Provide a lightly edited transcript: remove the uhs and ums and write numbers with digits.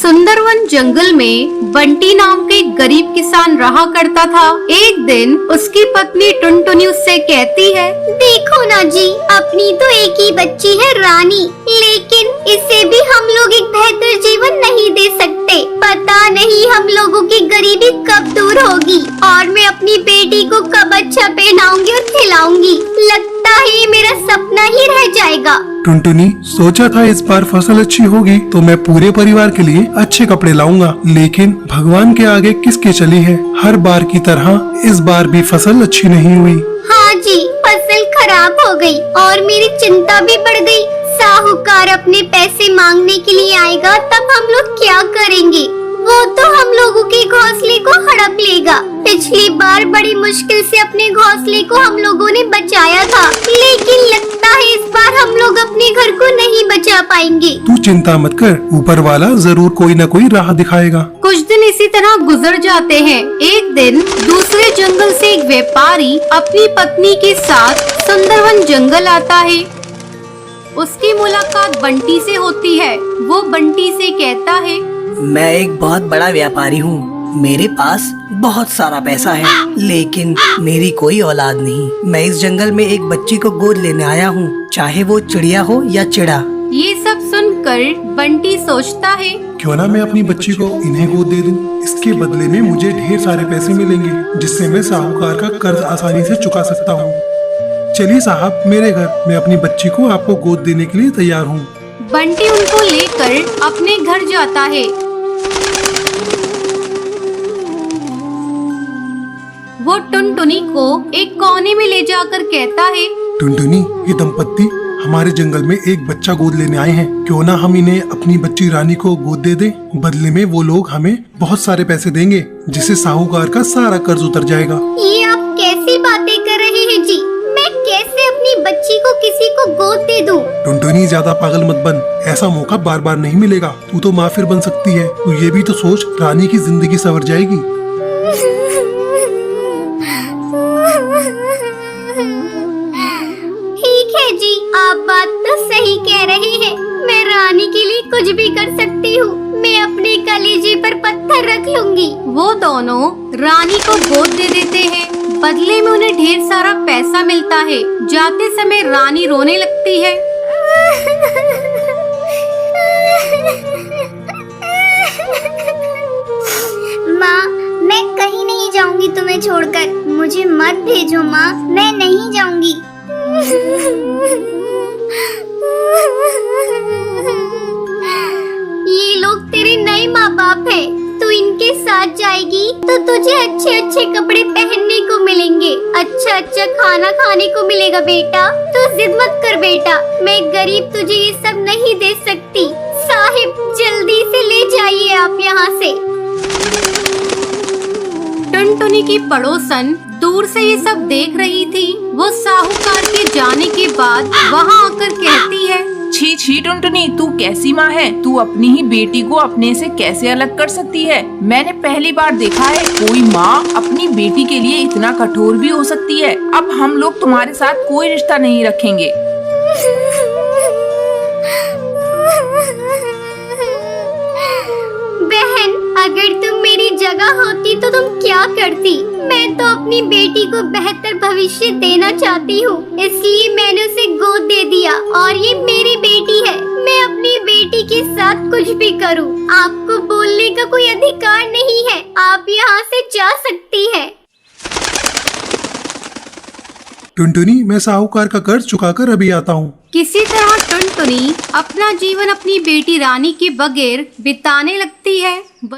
सुंदरवन जंगल में बंटी नाम के एक गरीब किसान रहा करता था। एक दिन उसकी पत्नी टुनटुनी उससे कहती है, देखो ना जी, अपनी तो एक ही बच्ची है रानी, लेकिन इसे भी हम लोग एक बेहतर जीवन नहीं दे सकते। पता नहीं हम लोगों की गरीबी कब दूर होगी और मैं अपनी बेटी को कब अच्छा पहनाऊंगी और खिलाऊंगी। लगता है मेरा सपना ही रह जाएगा। टुनटुनी, सोचा था इस बार फसल अच्छी होगी तो मैं पूरे परिवार के लिए अच्छे कपड़े लाऊंगा, लेकिन भगवान के आगे किसके चली है। हर बार की तरह इस बार भी फसल अच्छी नहीं हुई। हाँ जी, फसल खराब हो गई और मेरी चिंता भी बढ़ गई। साहूकार अपने पैसे मांगने के लिए आएगा, तब हम लोग क्या करेंगे? वो तो हम लोगों के घोंसले को हड़प लेगा। पिछली बार बड़ी मुश्किल से अपने घोंसले को हम लोगों ने बचाया था, लेकिन लगता है इस बार हम लोग अपने घर को नहीं बचा पाएंगे। तू चिंता मत कर, ऊपर वाला जरूर कोई न कोई राह दिखाएगा। कुछ दिन इसी तरह गुजर जाते हैं। एक दिन दूसरे जंगल से एक व्यापारी अपनी पत्नी के साथ सुंदरवन जंगल आता है। उसकी मुलाकात बंटी से होती है। वो बंटी से कहता है, मैं एक बहुत बड़ा व्यापारी हूँ, मेरे पास बहुत सारा पैसा है, लेकिन मेरी कोई औलाद नहीं। मैं इस जंगल में एक बच्ची को गोद लेने आया हूँ, चाहे वो चिड़िया हो या चिड़ा। ये सब सुनकर बंटी सोचता है, क्यों ना मैं अपनी बच्ची को इन्हें गोद दे दूं। इसके बदले में मुझे ढेर सारे पैसे मिलेंगे, जिससे मैं साहूकार का कर्ज आसानी से चुका सकता हूँ। चलिए साहब, मेरे घर, मैं अपनी बच्ची को आपको गोद देने के लिए तैयार हूँ। बंटी उनको लेकर अपने घर जाता है। वो टुनटुनी को एक कोने में ले जाकर कहता है, टुनटुनी, ये दंपत्ति हमारे जंगल में एक बच्चा गोद लेने आए हैं। क्यों ना हम इन्हें अपनी बच्ची रानी को गोद दे दें। बदले में वो लोग हमें बहुत सारे पैसे देंगे, जिससे साहूकार का सारा कर्ज उतर जाएगा। ये आप कैसी बातें कर रहे हैं जी? मैं कैसे अपनी बच्ची को किसी को गोद दे दूं? टुनटुनी, ज्यादा पागल मत बन, ऐसा मौका बार बार नहीं मिलेगा। तू तो माँ फिर बन सकती है। तू ये भी तो सोच, रानी की जिंदगी संवर जाएगी। ठीक है जी, आप बात तो सही कह रहे हैं। मैं रानी के लिए कुछ भी कर सकती हूँ। मैं अपने कलेजे पर पत्थर रख लूंगी। वो दोनों रानी को गोद दे देते हैं। बदले में उन्हें ढेर सारा पैसा मिलता है। जाते समय रानी रोने लगती है। माँ, मैं कहीं नहीं जाऊंगी तुम्हें छोड़कर। मुझे मत भेजो माँ, मैं नहीं जाऊंगी। ये लोग तेरे नए माँ बाप हैं। तू इनके साथ जाएगी तो तुझे अच्छे अच्छे कपड़े पहनने को मिलेंगे, अच्छा अच्छा खाना खाने को मिलेगा। बेटा, तू जिद मत कर बेटा, मैं गरीब तुझे ये सब नहीं दे सकती। साहिब, जल्दी से ले जाइए आप यहाँ से। टुनटुनी की पड़ोसन दूर से ये सब देख रही थी। वो साहूकार के जाने के बाद वहाँ आकर कहती है, छी छी टुनटुनी, तू कैसी माँ है? तू अपनी ही बेटी को अपने से कैसे अलग कर सकती है? मैंने पहली बार देखा है कोई माँ अपनी बेटी के लिए इतना कठोर भी हो सकती है। अब हम लोग तुम्हारे साथ कोई रिश्ता नहीं रखेंगे। बहन, अगर तुम मेरी जगह होती तो तुम क्या करती? मैं तो अपनी बेटी को बेहतर भविष्य देना चाहती हूँ, इसलिए मैंने उसे गोद दे दिया और ये मेरी बेटी है। मैं अपनी बेटी के साथ कुछ भी करूँ। आपको बोलने का कोई अधिकार नहीं है। आप यहाँ से जा सकती है। टुनटुनी, मैं साहूकार का कर्ज चुकाकर अभी आता हूँ। किसी तरह टुनटुनी अपना जीवन अपनी बेटी रानी के बगैर बिताने लगती है।